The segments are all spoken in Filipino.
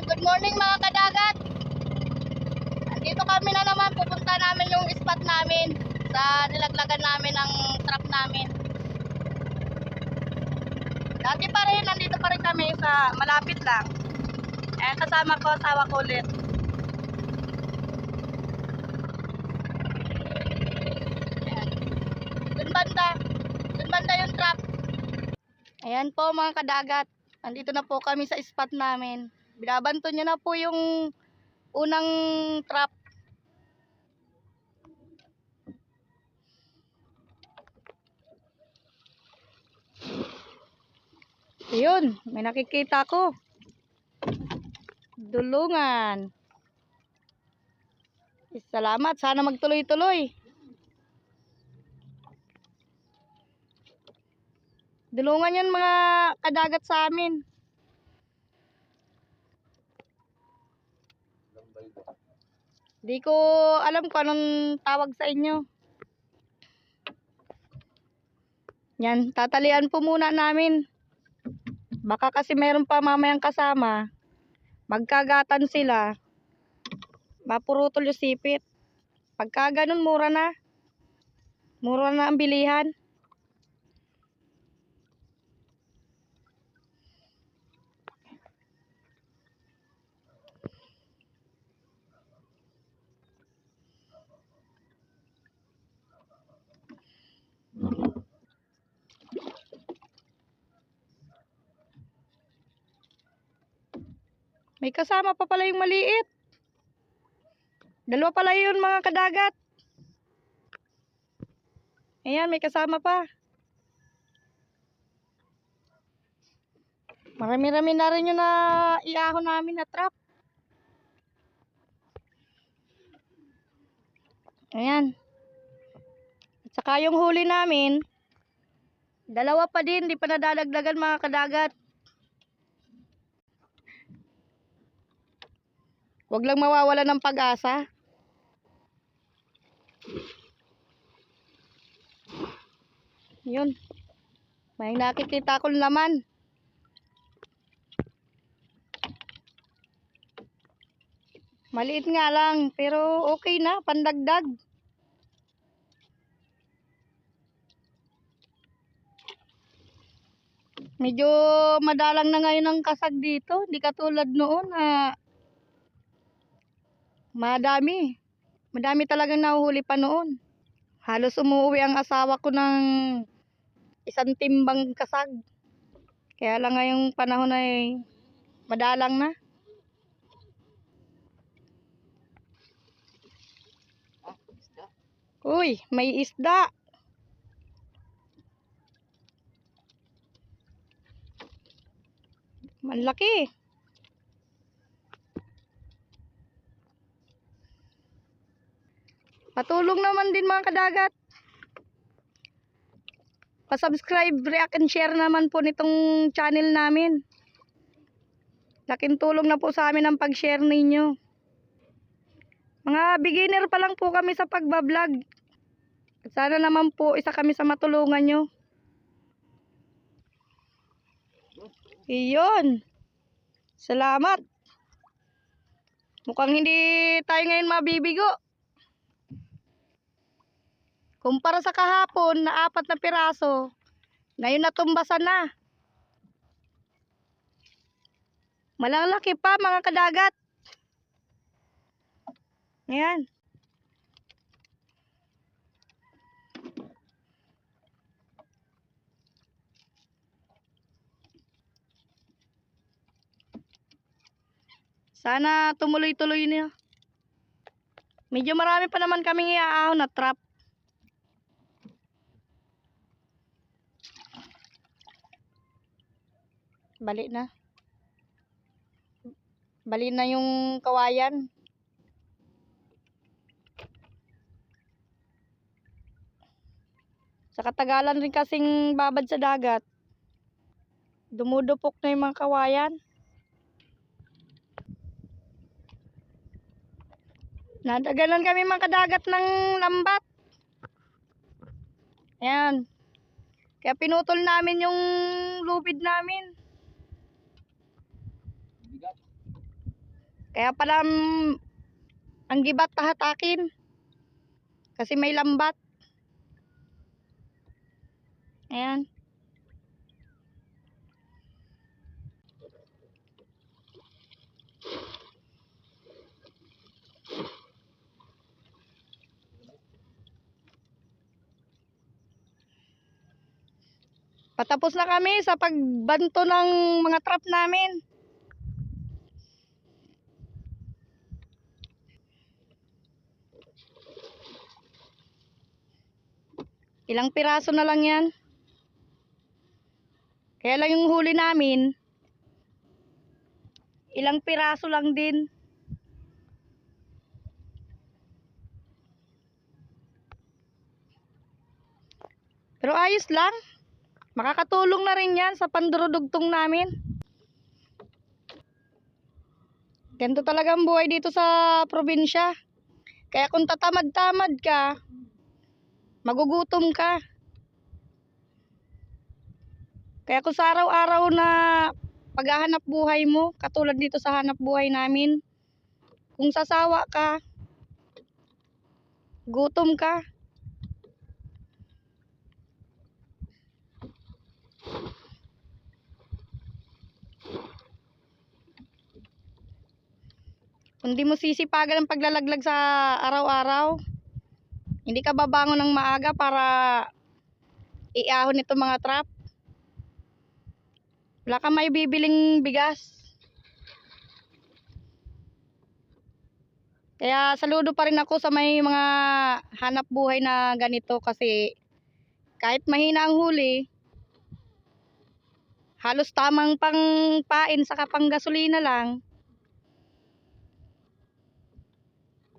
Ayan, good morning mga kadagat. Andito kami na naman, pupunta namin yung spot namin sa nilaglagan namin ng trap namin. Dati pa rin, nandito pa rin kami sa malapit lang. Eh, kasama ko, asawa ko ulit. Ayan. Dun banda yung trap. Ayan po mga kadagat. Andito na po kami sa spot namin. Binabanto nyo na po yung unang trap. Ayun, may nakikita ko. Dulungan. Salamat, sana magtuloy-tuloy. Dulungan yan mga kadagat sa amin. Di ko alam kung anong tawag sa inyo. Yan, tatalian po muna namin. Baka kasi meron pa mamayang kasama. Magkagatan sila. Mapurutol yung sipit. Pagka ganun, mura na. Mura na ang bilihan. May kasama pa pala yung maliit. Dalawa pala yun mga kadagat. Ayan, may kasama pa. Marami-rami na rin yung iahon namin na trap. Ayan. At saka yung huli namin, dalawa pa din, di pa nadadagdagan mga kadagat. Huwag lang mawawala ng pag-asa. Yun. May nakikita ko naman. Maliit nga lang, pero okay na, pandagdag. Medyo madalang na ngayon ang kasag dito. Di katulad noon na madami. Madami talagang nahuhuli pa noon. Halos umuwi ang asawa ko ng isang timbang kasag. Kaya lang ngayong panahon ay madalang na. Uy, may isda. Malaki. Patulong naman din mga kadagat. Pa-subscribe, react, and share naman po nitong channel namin. Laking tulong na po sa amin ang pag-share ninyo. Mga beginner pa lang po kami sa pagbablog. Sana naman po isa kami sa matulungan nyo. Iyon. Salamat. Mukhang hindi tayo ngayon mabibigo. Kumpara sa kahapon na 4 na piraso, ngayon natumbasan na. Malalaki pa mga kadagat. Ayan. Sana tumuloy-tuloy niyo. Medyo marami pa naman kaming iaahon na trap. Bali na. Bali na yung kawayan. Sa katagalan rin kasing babad sa dagat, dumudupok na yung mga kawayan. Nadaganan kami mga kadagat ng lambat. Ayan. Kaya pinutol namin yung lubid namin. Kaya pala ang gibat tahatakin. Kasi may lambat. Ayan. Patapos na kami sa pagbanto ng mga trap namin. Ilang piraso na lang yan. Kaya lang yung huli namin, ilang piraso lang din. Pero ayos lang. Makakatulong na rin yan sa pandurudugtong namin. Ganito talaga ang buhay dito sa probinsya. Kaya kung tatamad-tamad ka, magugutom ka. Kaya kung sa araw-araw na paghahanap buhay mo, katulad dito sa hanap buhay namin, kung sasawa ka, gutom ka. Kung di mo sisipagan ang paglalaglag sa araw-araw, hindi ka babangon ng maaga para iahon itong mga trap. Wala kang may bibiling bigas. Kaya saludo pa rin ako sa may mga hanap buhay na ganito kasi kahit mahina ang huli, halos tamang pangpain saka panggasolina lang.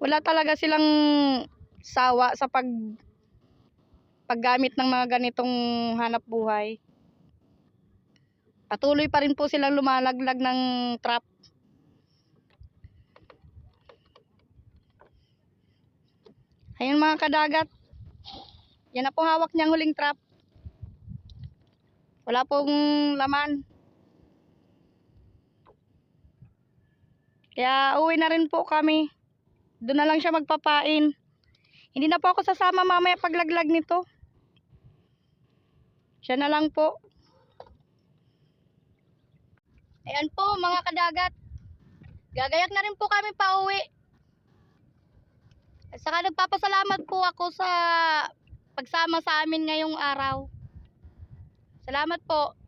Wala talaga silang sawa sa paggamit ng mga ganitong hanap buhay. Patuloy pa rin po silang lumalaglag ng trap. Ayun mga kadagat. Yan na po hawak niyang huling trap. Wala pong laman. Kaya uwi na rin po kami. Doon na lang siya magpapain. Hindi na po ako sasama mamaya paglaglag nito. Siya na lang po. Ayan po mga kadagat. Gagayak na rin po kami pauwi. At saka nagpapasalamat po ako sa pagsama sa amin ngayong araw. Salamat po.